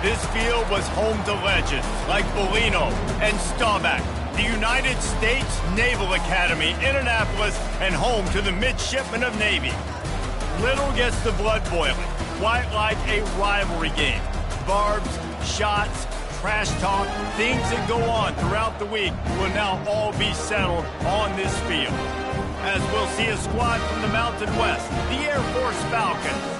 This field was home to legends like Bellino and Staubach, the United States Naval Academy in Annapolis, and home to the Midshipmen of Navy. Little gets the blood boiling, quite like a rivalry game. Barbs, shots, trash talk, things that go on throughout the week will now all be settled on this field. As we'll see a squad from the Mountain West, the Air Force Falcons,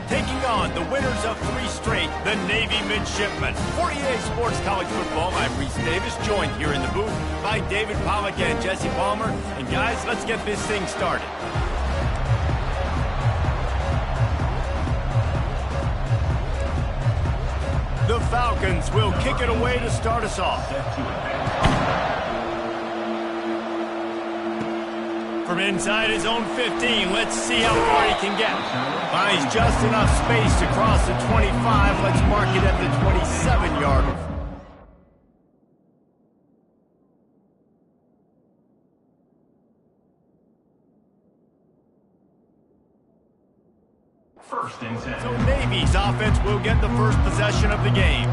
taking on the winners of 3 straight, the Navy Midshipmen. For EA Sports College Football, I'm Reese Davis, joined here in the booth by David Pollack and Jesse Palmer. And guys, let's get this thing started. The Falcons will kick it away to start us off. From inside his own 15, let's see how far he can get. Finds just enough space to cross the 25. Let's mark it at the 27-yard. So Navy's offense will get the first possession of the game.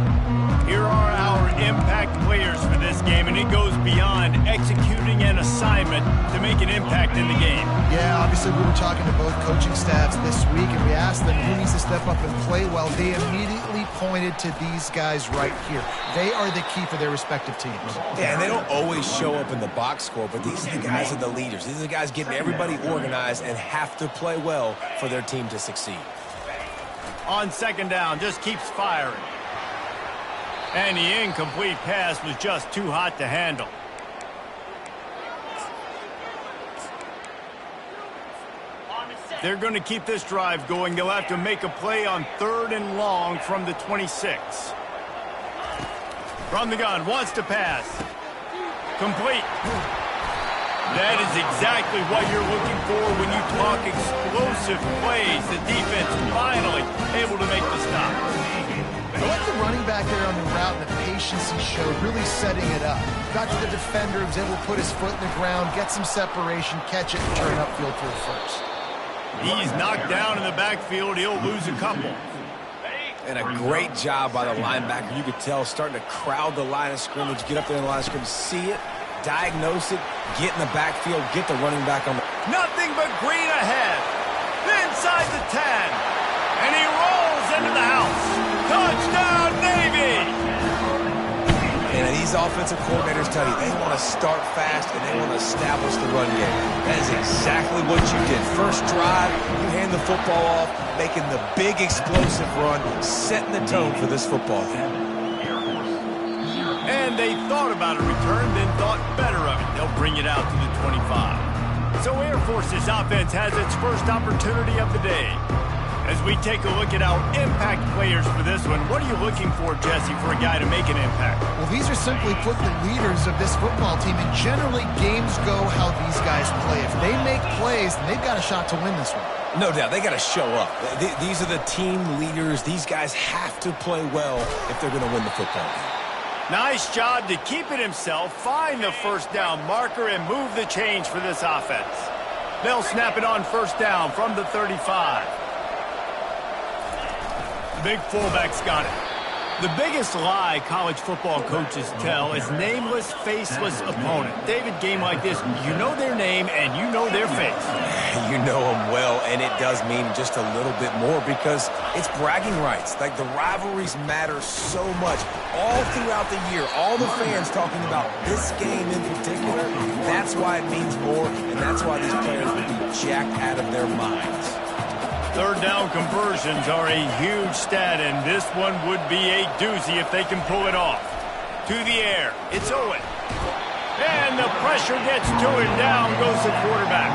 Here are our impact players for this game, and it goes beyond executing an assignment to make an impact in the game. Yeah, obviously we were talking to both coaching staffs this week, and we asked them who needs to step up and play well. They immediately pointed to these guys right here. They are the key for their respective teams. Yeah, and they don't always show up in the box score, but these are the guys are the leaders. These are the guys getting everybody organized and have to play well for their team to succeed. On second down, just keeps firing. And the incomplete pass was just too hot to handle. They're going to keep this drive going. They'll have to make a play on 3rd and long from the 26. From the gun, wants to pass. Complete. That is exactly what you're looking for when you talk explosive plays. The defense finally able to make the stop. I like the running back there on the route and the patience he showed, really setting it up. Got to the defender, was able to put his foot in the ground, get some separation, catch it, and turn upfield for the first. He's knocked down in the backfield. He'll lose a couple. And a great job by the linebacker. You could tell starting to crowd the line of scrimmage, get up there in the line of scrimmage, see it, diagnose it, get in the backfield, get the running back on the... Nothing but green ahead. Inside the 10. And he rolls into the house. Touchdown, Navy! And these offensive coordinators tell you they want to start fast and they want to establish the run game. That is exactly what you did. First drive, you hand the football off, making the big explosive run, setting the tone for this football game. And they thought about a return, then thought better of it. They'll bring it out to the 25. So Air Force's offense has its first opportunity of the day. As we take a look at our impact players for this one, what are you looking for, Jesse, for a guy to make an impact? Well, these are simply put the leaders of this football team, and generally games go how these guys play. If they make plays, then they've got a shot to win this one. No doubt, they got to show up. These are the team leaders. These guys have to play well if they're going to win the football game. Nice job to keep it himself, find the first down marker, and move the change for this offense. They'll snap it on first down from the 35. The big fullback's got it. The biggest lie college football coaches tell is nameless, faceless opponent. David, game like this, you know their name and you know their face. You know them well, and it does mean just a little bit more because it's bragging rights. Like, the rivalries matter so much all throughout the year. All the fans talking about this game in particular, that's why it means more, and that's why these players will be jacked out of their minds. Third down conversions are a huge stat, and this one would be a doozy if they can pull it off. To the air, it's Owen. And the pressure gets to it, down goes the quarterback.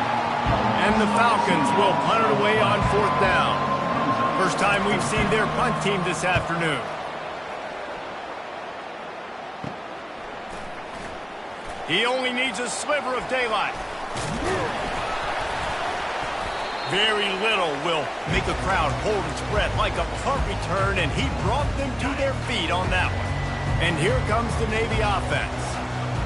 And the Falcons will punt it away on 4th down. First time we've seen their punt team this afternoon. He only needs a sliver of daylight. Very little will make a crowd hold its breath like a punt return, and he brought them to their feet on that one. And here comes the Navy offense.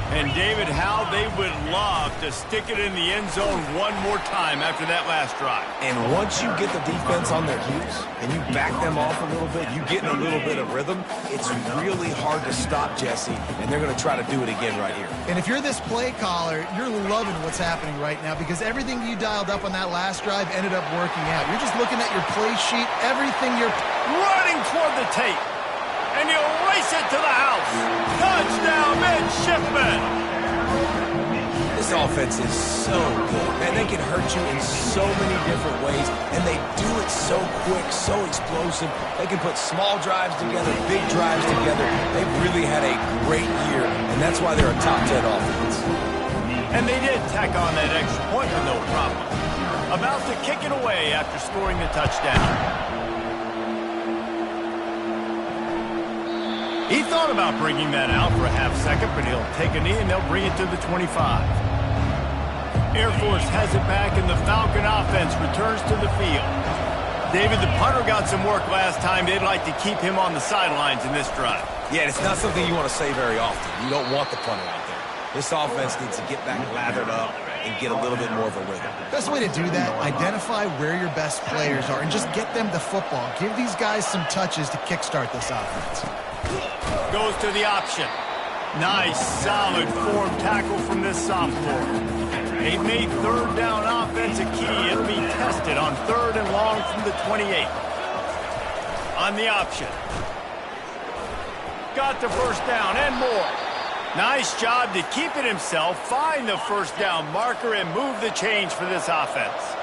And David, how they would love to stick it in the end zone one more time after that last drive. And once you get the defense on their heels and you back them off a little bit, you get in a little bit of rhythm, it's really hard to stop, Jesse, and they're going to try to do it again right here. And if you're this play caller, you're loving what's happening right now because everything you dialed up on that last drive ended up working out. You're just looking at your play sheet, everything you're running toward the tape. And he'll race it to the house. Touchdown, midshipman. This offense is so good. Man, they can hurt you in so many different ways, and they do it so quick, so explosive. They can put small drives together, big drives together. They've really had a great year, and that's why they're a top 10 offense. And they did tack on that extra point with no problem. About to kick it away after scoring the touchdown. He thought about bringing that out for a half second, but he'll take a knee and they'll bring it to the 25. Air Force has it back and the Falcon offense returns to the field. David, the punter got some work last time. They'd like to keep him on the sidelines in this drive. Yeah, it's not something you want to say very often. You don't want the punter out there. This offense needs to get back lathered up and get a little bit more of a rhythm. Best way to do that, identify where your best players are and just get them the football. Give these guys some touches to kickstart this offense. Goes to the option. Nice, solid form tackle from this sophomore. They've made third down offense a key. It'll be tested on third and long from the 28. On the option. Got the first down and more. Nice job to keep it himself, find the first down marker, and move the chains for this offense.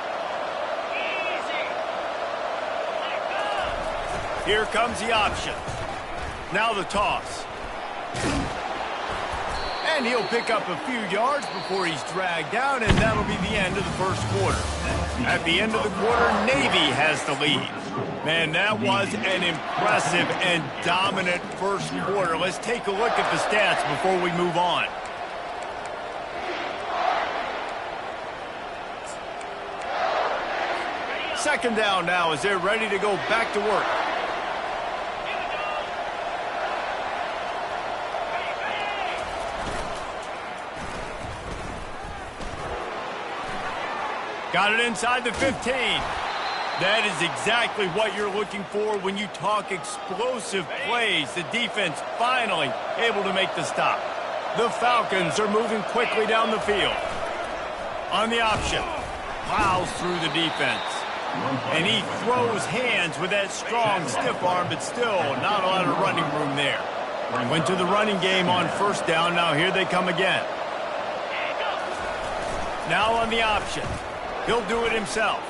Here comes the option. Now the toss. And he'll pick up a few yards before he's dragged down, and that'll be the end of the first quarter. At the end of the quarter, Navy has the lead. Man, that was an impressive and dominant first quarter. Let's take a look at the stats before we move on. Second down now as they're ready to go back to work. Got it inside the 15. That is exactly what you're looking for when you talk explosive plays. The defense finally able to make the stop. The Falcons are moving quickly down the field. On the option, plows through the defense. And he throws hands with that strong, stiff arm, but still not a lot of running room there. Went to the running game on first down. Now here they come again. Now on the option. He'll do it himself.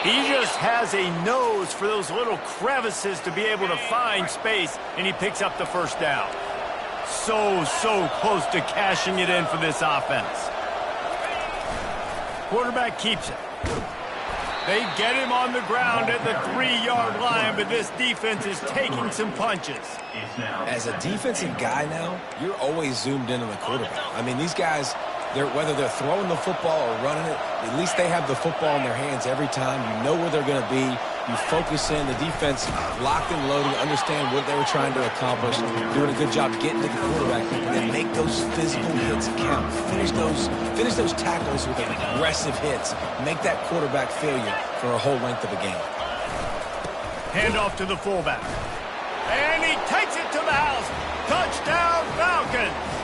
He just has a nose for those little crevices to be able to find space, and he picks up the first down. So close to cashing it in for this offense. Quarterback keeps it. They get him on the ground at the 3-yard line, but this defense is taking some punches. As a defensive guy now, you're always zoomed in on the quarterback. I mean, these guys, whether they're throwing the football or running it, at least they have the football in their hands every time. You know where they're going to be. You focus in. The defense locked and loaded, understand what they were trying to accomplish, doing a good job getting to the quarterback, and then make those physical hits count. Finish those tackles with aggressive hits. Make that quarterback failure for a whole length of a game. Handoff to the fullback. And he takes it to the house. Touchdown, Falcons!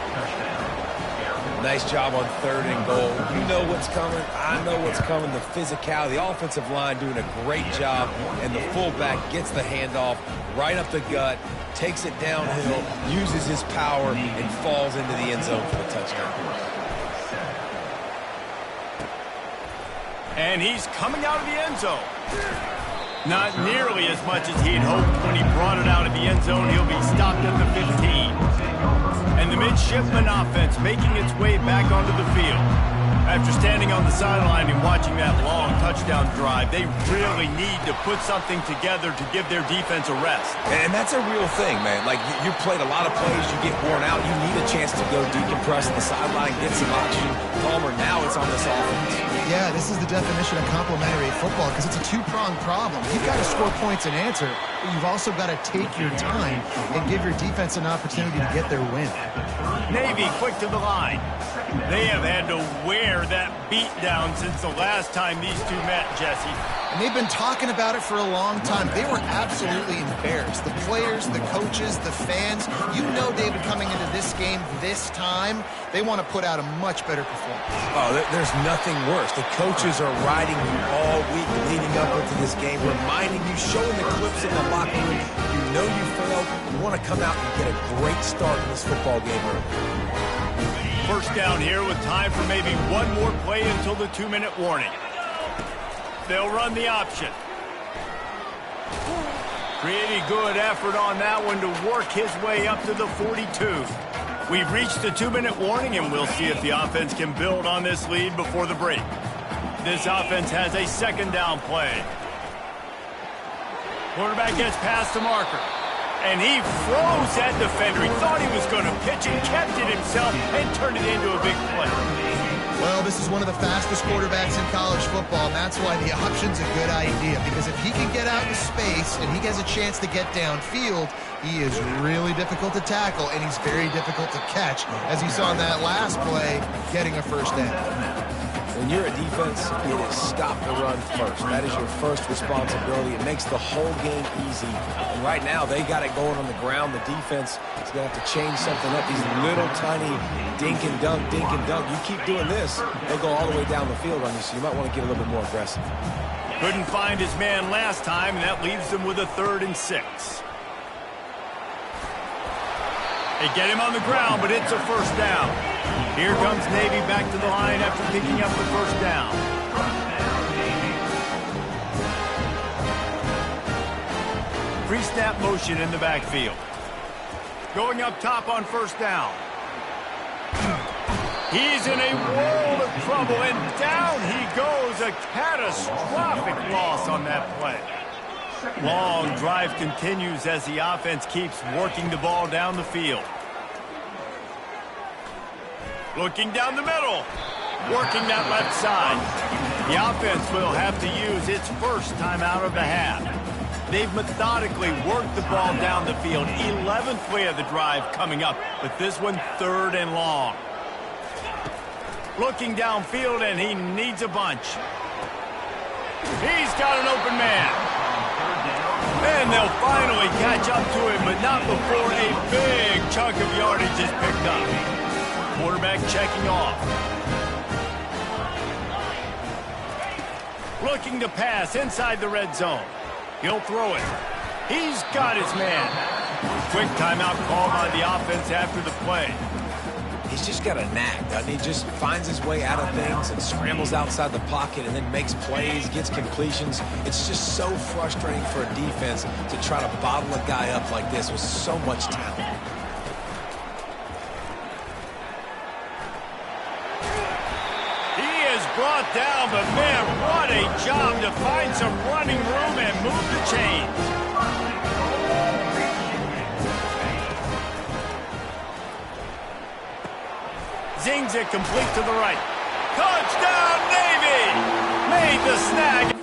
Nice job on third and goal. You know what's coming. I know what's coming. The physicality, the offensive line doing a great job, and the fullback gets the handoff right up the gut, takes it downhill, uses his power, and falls into the end zone for the touchdown. And he's coming out of the end zone. Not nearly as much as he'd hoped when he brought it out of the end zone. He'll be stopped at the 15. And the midshipman offense making its way back onto the field. After standing on the sideline and watching that long touchdown drive, they really need to put something together to give their defense a rest. And that's a real thing, man. Like, you played a lot of plays, you get worn out, you need a chance to go decompress on the sideline, get some oxygen. Palmer, now it's on this offense. Yeah, this is the definition of complementary football because it's a two-pronged problem. You've got to score points and answer, but you've also got to take your time and give your defense an opportunity to get their win. Navy quick to the line. They have had to wear that beat down since the last time these two met, Jesse. And they've been talking about it for a long time. They were absolutely embarrassed. The players, the coaches, the fans. You know, David, coming into this game this time, they want to put out a much better performance. Oh, there's nothing worse. The coaches are riding you all week leading up into this game, reminding you, showing the clips in the locker room. You know you failed. You want to come out and get a great start in this football game early. First down here with time for maybe one more play until the 2-minute warning. They'll run the option. Pretty good effort on that one to work his way up to the 42. We've reached the 2-minute warning, and we'll see if the offense can build on this lead before the break. This offense has a second down play. Quarterback gets past the marker. And he froze that defender. He thought he was going to pitch and kept it himself and turned it into a big play. Well, this is one of the fastest quarterbacks in college football, and that's why the option's a good idea. Because if he can get out in space and he has a chance to get downfield, he is really difficult to tackle, and he's very difficult to catch. As you saw in that last play, getting a first down. When you're a defense, it is stop the run first. That is your first responsibility. It makes the whole game easy. And right now, they got it going on the ground. The defense is going to have to change something up. These little tiny dink and dunk, dink and dunk. You keep doing this, they'll go all the way down the field on you, so you might want to get a little bit more aggressive. Couldn't find his man last time, and that leaves them with a 3rd and 6. They get him on the ground, but it's a first down. Here comes Navy back to the line after picking up the first down. Pre-snap motion in the backfield. Going up top on first down. He's in a world of trouble, and down he goes. A catastrophic loss on that play. Long drive continues as the offense keeps working the ball down the field. Looking down the middle. Working that left side. The offense will have to use its first time out of the half. They've methodically worked the ball down the field. 11th play of the drive coming up, but this one 3rd and long. Looking downfield, and he needs a bunch. He's got an open man. And they'll finally catch up to him, but not before a big chunk of yardage is picked up. Quarterback checking off. Looking to pass inside the red zone. He'll throw it. He's got his man. Quick timeout call by the offense after the play. He's just got a knack, doesn't he? Just finds his way out of things and scrambles outside the pocket and then makes plays, gets completions. It's just so frustrating for a defense to try to bottle a guy up like this with so much talent. Brought down, but man, what a job to find some running room and move the chains. Zings it complete to the right. Touchdown, Navy! Made the snag.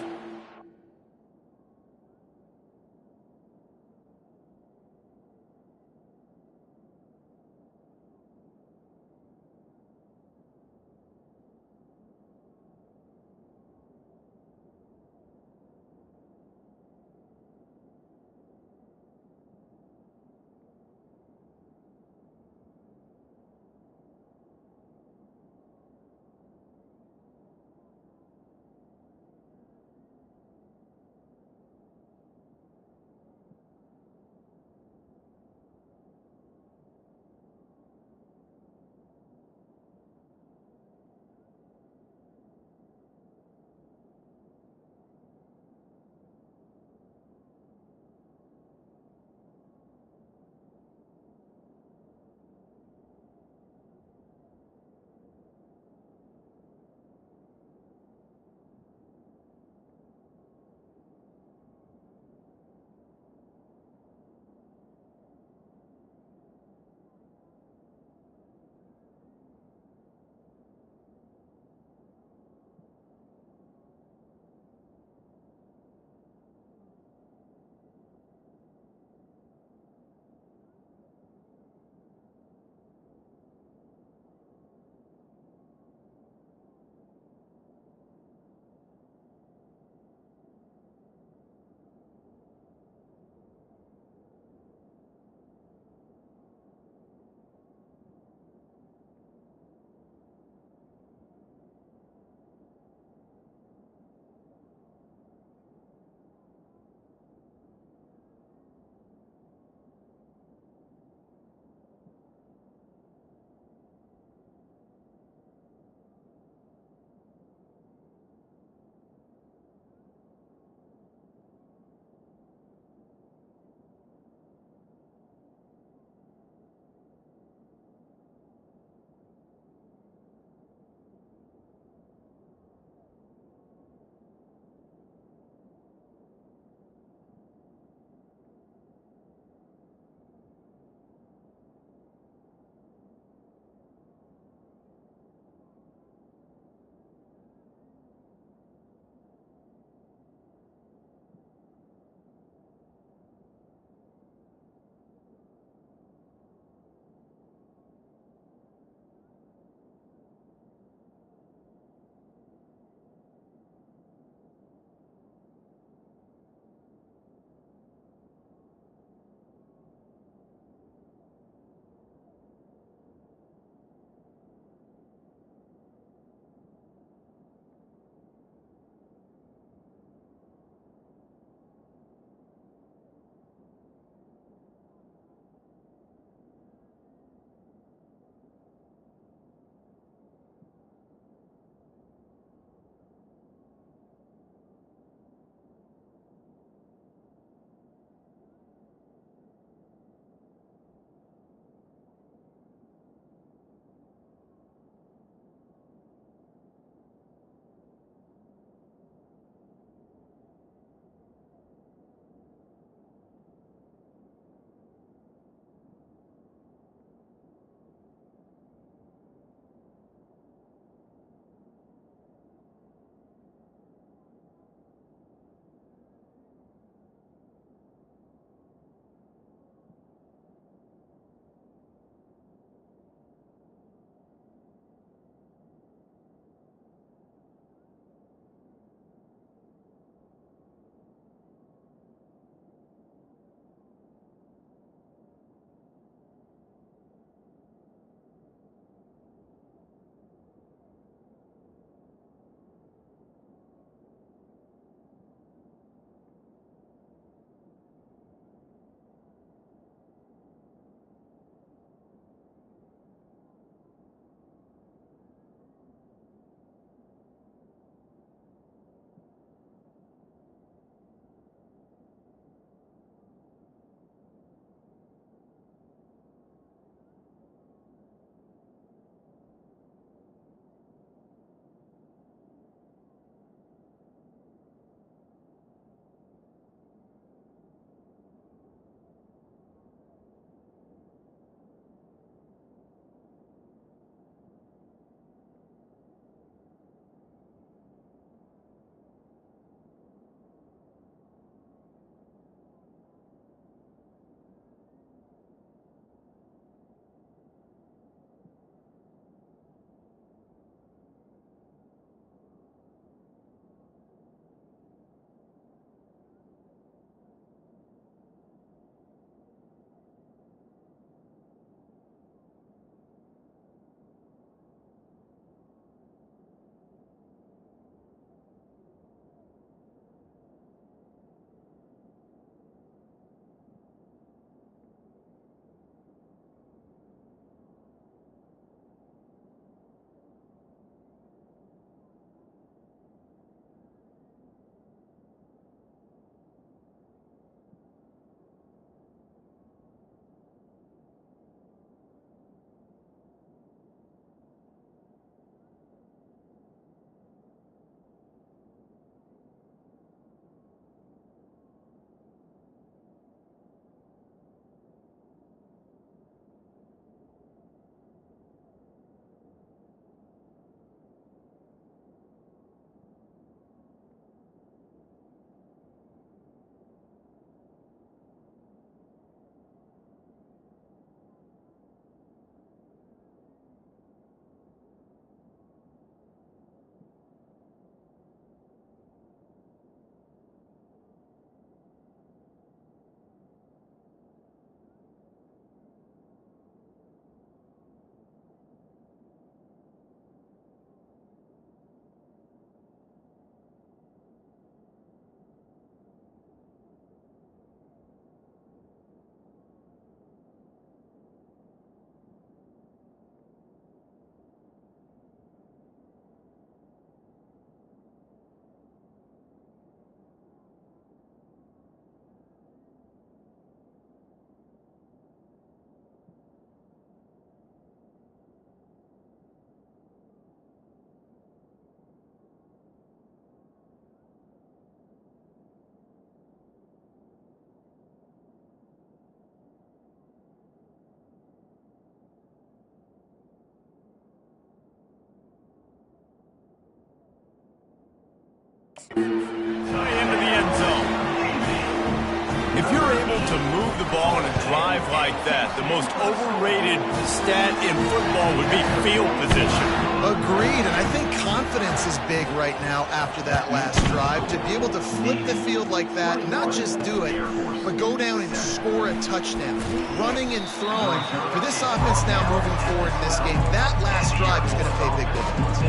to move the ball in a drive like that. The most overrated stat in football would be field position. Agreed, and I think confidence is big right now after that last drive. To be able to flip the field like that, and not just do it, but go down and score a touchdown. Running and throwing. For this offense now moving forward in this game, that last drive is going to pay big dividends.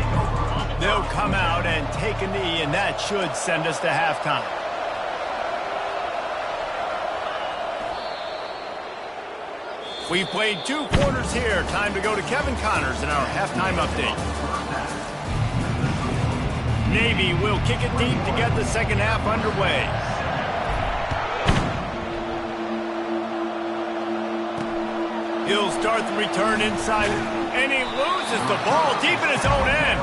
They'll come out and take a knee, and that should send us to halftime. We've played 2 quarters here. Time to go to Kevin Connors in our halftime update. Navy will kick it deep to get the second half underway. He'll start the return inside, and he loses the ball deep in his own end.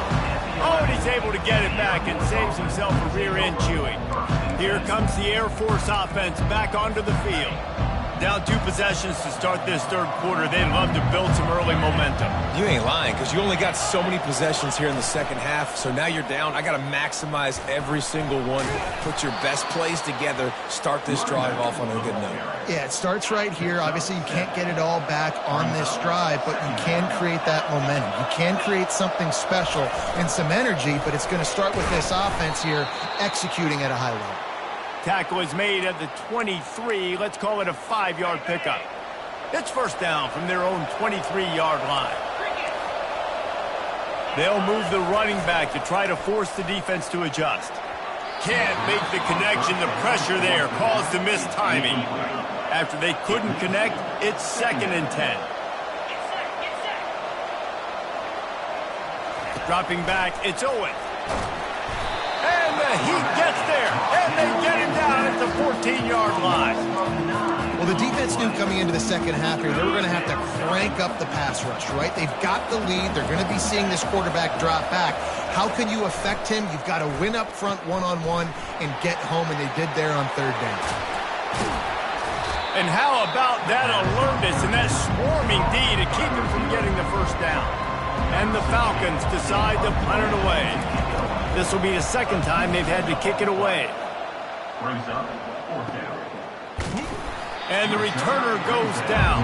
Oh, and he's able to get it back and saves himself a rear end chewing. Here comes the Air Force offense back onto the field. Down 2 possessions to start this third quarter. They'd love to build some early momentum. You ain't lying, because you only got so many possessions here in the second half, so now you're down. I got to maximize every single one. Put your best plays together. Start this drive off on a good note. Yeah, it starts right here. Obviously, you can't get it all back on this drive, but you can create that momentum. You can create something special and some energy, but it's going to start with this offense here executing at a high level. Tackle is made at the 23. Let's call it a 5-yard pickup. It's first down from their own 23-yard line. They'll move the running back to try to force the defense to adjust. Can't make the connection. The pressure there caused the missed timing. After they couldn't connect, it's 2nd and 10. Dropping back, it's Owen. And he gets there, and they get him down at the 14-yard line. Well, the defense knew coming into the second half here, they were going to have to crank up the pass rush, right? They've got the lead. They're going to be seeing this quarterback drop back. How can you affect him? You've got to win up front one-on-one and get home, and they did there on 3rd down. And how about that alertness and that swarming D to keep him from getting the first down? And the Falcons decide to punt it away. This will be the 2nd time they've had to kick it away. And the returner goes down.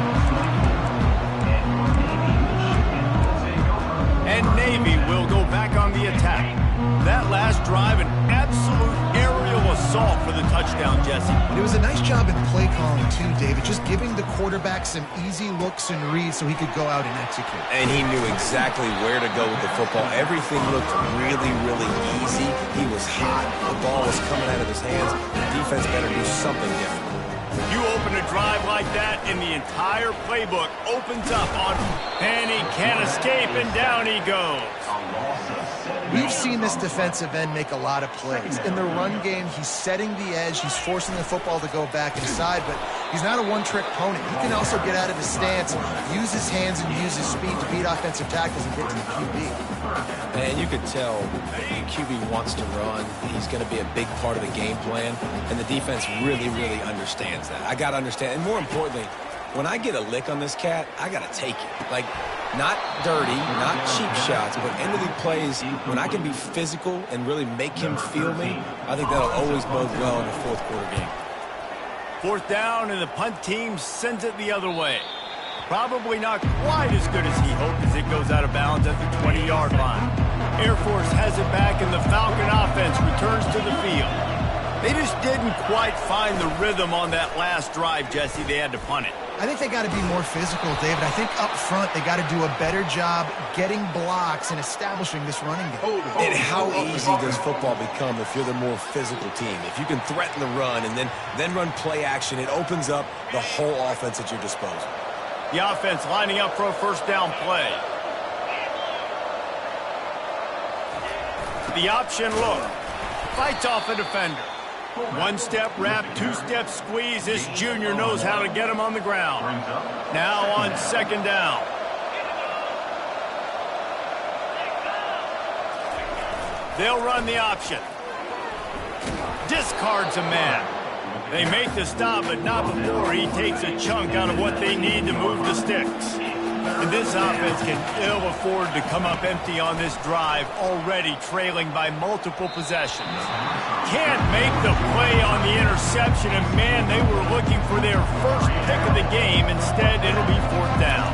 And Navy will go back on the attack. That last drive, an absolute aerial assault for the touchdown, Jesse. It was a nice job in play calling, too, David, just giving the quarterback some easy looks and reads so he could go out and execute. And he knew exactly where to go with the football. Everything looked really, really easy. He was hot. The ball was coming out of his hands. The defense better do something different. You open a drive like that, and the entire playbook opens up on, and he can't escape, and down he goes. We've seen this defensive end make a lot of plays. In the run game, he's setting the edge. He's forcing the football to go back inside, but he's not a one-trick pony. He can also get out of his stance, use his hands, and use his speed to beat offensive tackles and get to the QB. And you could tell the QB wants to run. He's going to be a big part of the game plan, and the defense really, really understands that. I got to understand, and more importantly, when I get a lick on this cat, I got to take it. Like, not dirty, not cheap shots, but end of the plays, when I can be physical and really make him feel me, I think that'll always bode well in a 4th quarter game. 4th down, and the punt team sends it the other way. Probably not quite as good as he hoped as it goes out of bounds at the 20-yard line. Air Force has it back, and the Falcon offense returns to the field. They just didn't quite find the rhythm on that last drive, Jesse. They had to punt it. I think they got to be more physical, David. I think up front they got to do a better job getting blocks and establishing this running game. And how easy does football become if you're the more physical team? If you can threaten the run and then run play action, it opens up the whole offense at your disposal. The offense lining up for a first down play. The option look. Fights off a defender. 1-step wrap, 2-step squeeze. This junior knows how to get him on the ground. Now on 2nd down. They'll run the option. Discards a man. They make the stop, but not before he takes a chunk out of what they need to move the sticks. And this offense can ill afford to come up empty on this drive, already trailing by multiple possessions. Can't make the play on the interception, and man, they were looking for their first pick of the game. Instead, it'll be 4th down.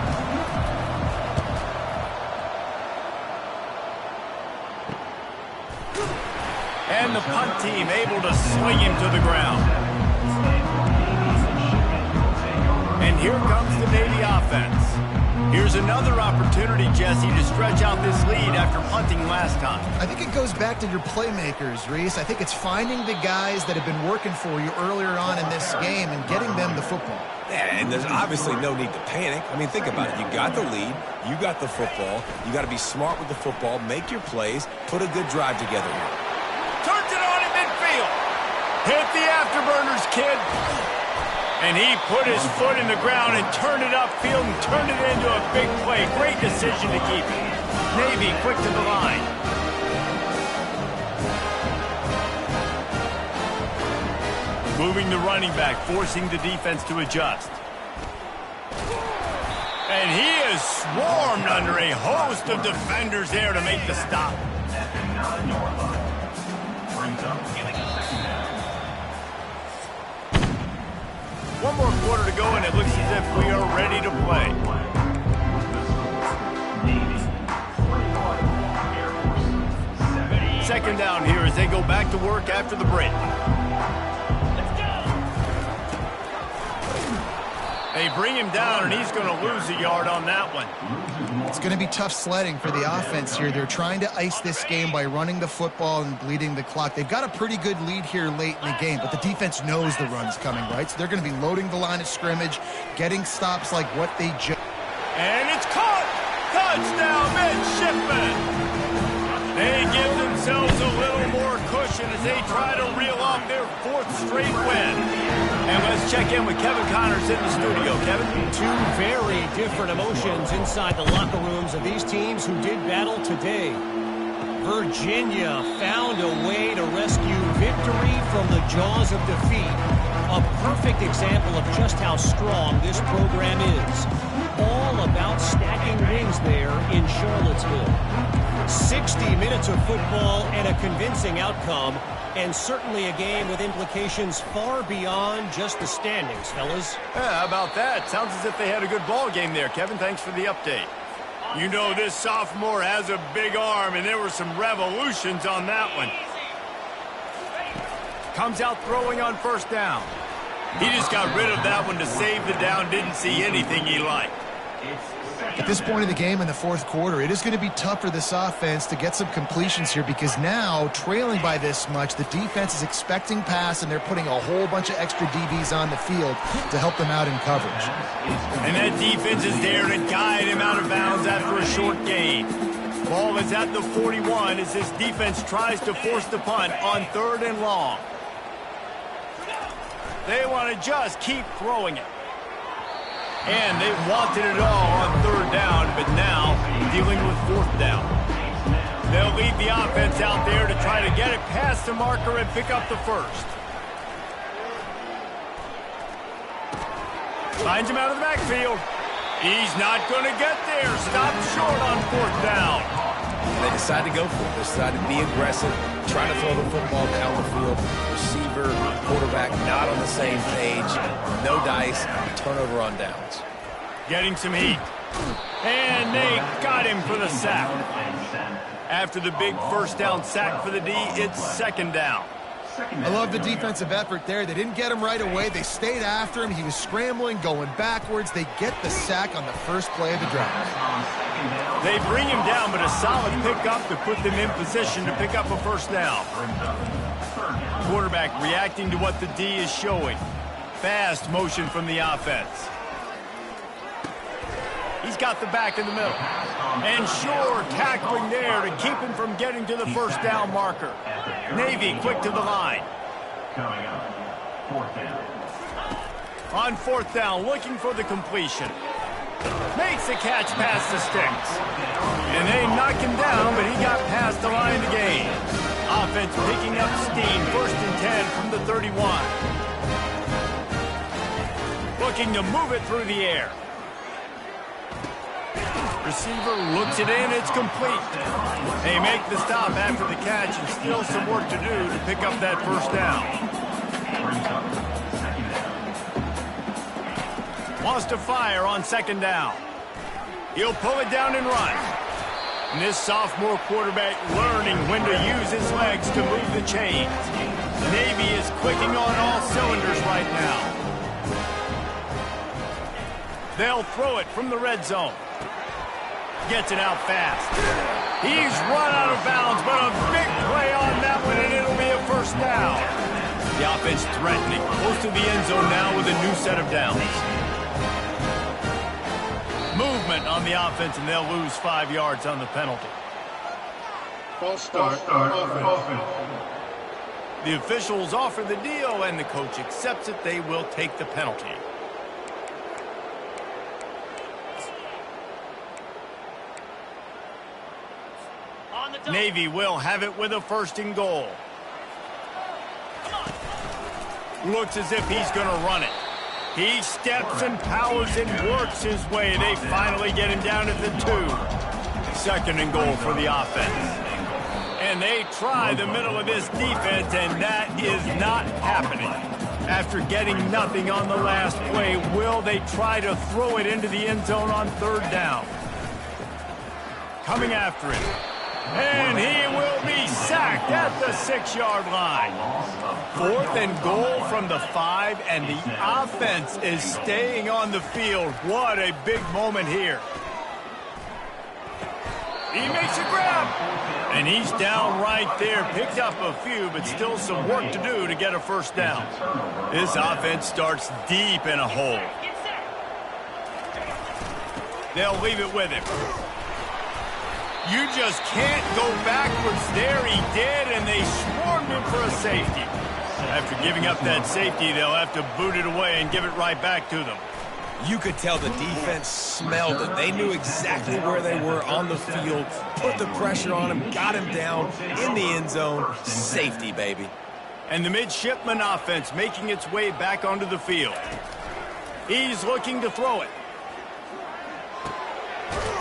And the punt team able to sling him to the ground. And here comes the Navy offense. Here's another opportunity, Jesse, to stretch out this lead after punting last time. I think it goes back to your playmakers, Reese. I think it's finding the guys that have been working for you earlier on in this game and getting them the football. Yeah, and there's obviously no need to panic. I mean, think about it. You got the lead. You got the football. You got to be smart with the football, make your plays, put a good drive together here. Turns it on in midfield. Hit the afterburners, kid. And he put his foot in the ground and turned it upfield and turned it into a big play. Great decision to keep it. Navy quick to the line. Moving the running back, forcing the defense to adjust. And he is swarmed under a host of defenders there to make the stop. One more quarter to go, and it looks as if we are ready to play. Second down here as they go back to work after the break. They bring him down, and he's going to lose a yard on that one. It's going to be tough sledding for the offense here. They're trying to ice this game by running the football and bleeding the clock. They've got a pretty good lead here late in the game, but the defense knows the run's coming, right? So they're going to be loading the line of scrimmage, getting stops like what they just... And it's caught! Touchdown, midshipmen! They give themselves a little more cushion as they try to reel off their 4th straight win. And let's check in with Kevin Connors in the studio. Kevin? Two very different emotions inside the locker rooms of these teams who did battle today. Virginia found a way to rescue victory from the jaws of defeat. A perfect example of just how strong this program is. All about stacking wins there in Charlottesville. 60 minutes of football and a convincing outcome, and certainly a game with implications far beyond just the standings, fellas. Yeah, how about that? Sounds as if they had a good ball game there, Kevin. Thanks for the update. You know this sophomore has a big arm, and there were some revolutions on that one. Comes out throwing on 1st down. He just got rid of that one to save the down. Didn't see anything he liked. At this point in the game in the 4th quarter, it is going to be tough for this offense to get some completions here because now, trailing by this much, the defense is expecting pass, and they're putting a whole bunch of extra DBs on the field to help them out in coverage. And that defense is there to guide him out of bounds after a short gain. Ball is at the 41 as this defense tries to force the punt on 3rd and long. They want to just keep throwing it. And they wanted it all on 3rd down, but now dealing with 4th down. They'll lead the offense out there to try to get it past the marker and pick up the 1st. Finds him out of the backfield. He's not going to get there. Stopped short on 4th down. They decide to go for it. They decide to be aggressive, try to throw the football down the field. Receiver, quarterback, not on the same page. No dice. Turnover on downs. Getting some heat. And they got him for the sack. After the big 1st down sack for the D, it's 2nd down. I love the defensive effort there. They didn't get him right away. They stayed after him. He was scrambling, going backwards. They get the sack on the first play of the drive. They bring him down, but a solid pickup to put them in position to pick up a 1st down. Quarterback reacting to what the D is showing. Fast motion from the offense. He's got the back in the middle. And sure, tackling there to keep him from getting to the 1st down marker. Navy quick to the line. On 4th down, looking for the completion. Makes the catch past the sticks. And they knock him down, but he got past the line to gain. Offense picking up steam, 1st and 10 from the 31. Looking to move it through the air. Receiver looks it in, it's complete. They make the stop after the catch and still some work to do to pick up that first down. Wants to fire on second down. He'll pull it down and run. And this sophomore quarterback learning when to use his legs to move the chains. Navy is clicking on all cylinders right now. They'll throw it from the red zone. Gets it out fast. He's run out of bounds, but a big play on that one, and it'll be a first down. The offense threatening, close to the end zone now with a new set of downs. Movement on the offense, and they'll lose 5 yards on the penalty. False start offense. The officials offer the deal, and the coach accepts it. They will take the penalty. Navy will have it with a first and goal. Looks as if he's going to run it. He steps and powers and works his way. They finally get him down at the 2. Second and goal for the offense. And they try the middle of this defense, and that is not happening. After getting nothing on the last play, will they try to throw it into the end zone on third down? Coming after it. And he will be sacked at the 6-yard line. Fourth and goal from the 5, and the offense is staying on the field. What a big moment here. He makes a grab. And he's down right there. Picked up a few, but still some work to do to get a first down. This offense starts deep in a hole. They'll leave it with him. You just can't go backwards there. He did, and they swarmed him for a safety. After giving up that safety, they'll have to boot it away and give it right back to them. You could tell the defense smelled it. They knew exactly where they were on the field, put the pressure on him, got him down in the end zone. Safety, baby. And the midshipman offense making its way back onto the field. He's looking to throw it.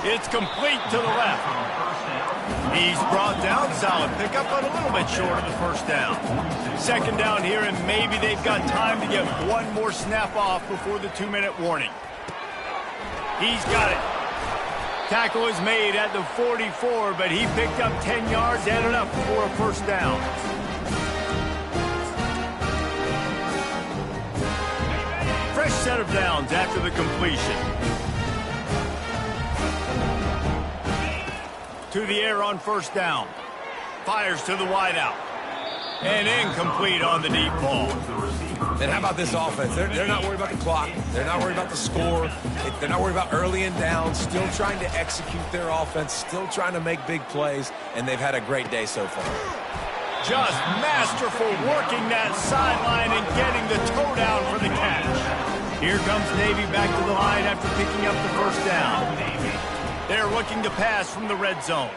It's complete to the left. He's brought down, solid pickup, but a little bit short of the first down. Second down here, and maybe they've got time to get one more snap off before the 2-minute warning. He's got it. Tackle is made at the 44, but he picked up 10 yards and enough for a first down. Fresh set of downs after the completion. To the air on first down. Fires to the wideout. And incomplete on the deep ball. And how about this offense? They're not worried about the clock. They're not worried about the score. They're not worried about early and down. Still trying to execute their offense. Still trying to make big plays. And they've had a great day so far. Just masterful working that sideline and getting the toe down for the catch. Here comes Navy back to the line after picking up the first down. They're looking to pass from the red zone.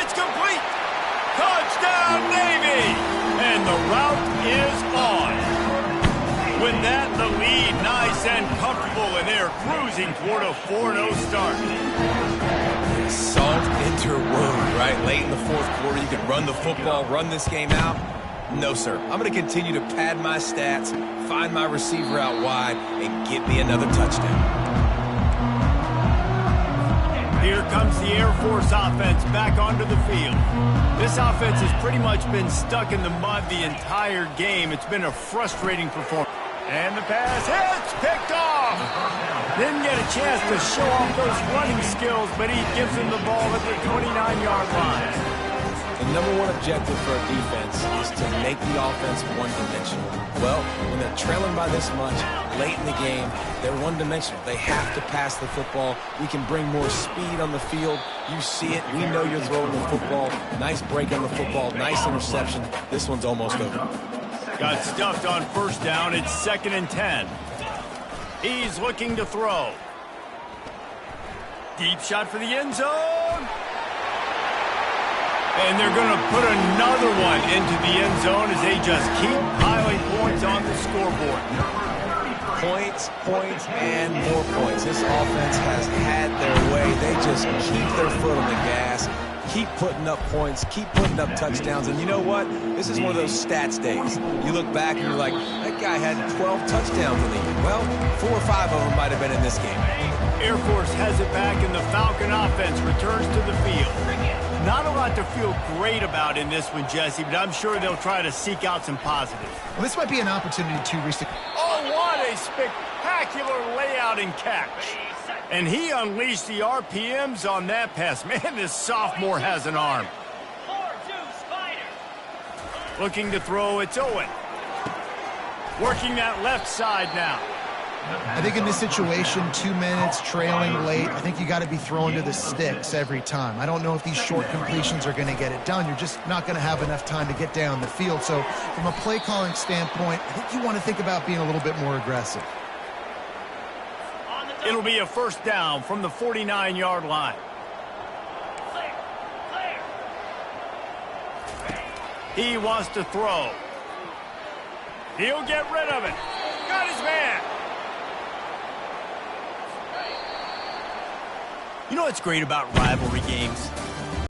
It's complete. Touchdown, Navy! And the route is on. With that, the lead nice and comfortable, and they're cruising toward a 4-0 start. Salt into her wound, right? Late in the fourth quarter, you could run the football, run this game out. No, sir. I'm going to continue to pad my stats, find my receiver out wide, and get me another touchdown. Here comes the Air Force offense back onto the field. This offense has pretty much been stuck in the mud the entire game. It's been a frustrating performance. And the pass hits, picked off. Didn't get a chance to show off those running skills, but he gives him the ball at the 29-yard line. The number one objective for a defense is to make the offense one-dimensional. Well, when they're trailing by this much late in the game, they're one-dimensional. They have to pass the football. We can bring more speed on the field. You see it. We know you're throwing the football. Nice break on the football. Nice interception. This one's almost over. Got stuffed on first down. It's 2nd and 10. He's looking to throw. Deep shot for the end zone. And they're going to put another one into the end zone as they just keep piling points on the scoreboard. Points, points, and more points. This offense has had their way. They just keep their foot on the gas, keep putting up points, keep putting up touchdowns. And you know what? This is one of those stats days. You look back and you're like, that guy had 12 touchdowns in the year. Well, 4 or 5 of them might have been in this game. Air Force has it back, and the Falcon offense returns to the field. Not a lot to feel great about in this one, Jesse, but I'm sure they'll try to seek out some positives. Well, this might be an opportunity to Oh, what a spectacular layout and catch. And he unleashed the RPMs on that pass. Man, this sophomore has an arm. Looking to throw, it's Owen. Working that left side now. I think in this situation, 2 minutes, trailing late, I think you got to be throwing to the sticks every time. I don't know if these short completions are going to get it done. You're just not going to have enough time to get down the field. So from a play calling standpoint, I think you want to think about being a little bit more aggressive. It'll be a first down from the 49-yard line. He wants to throw. He'll get rid of it. Got his man. You know what's great about rivalry games?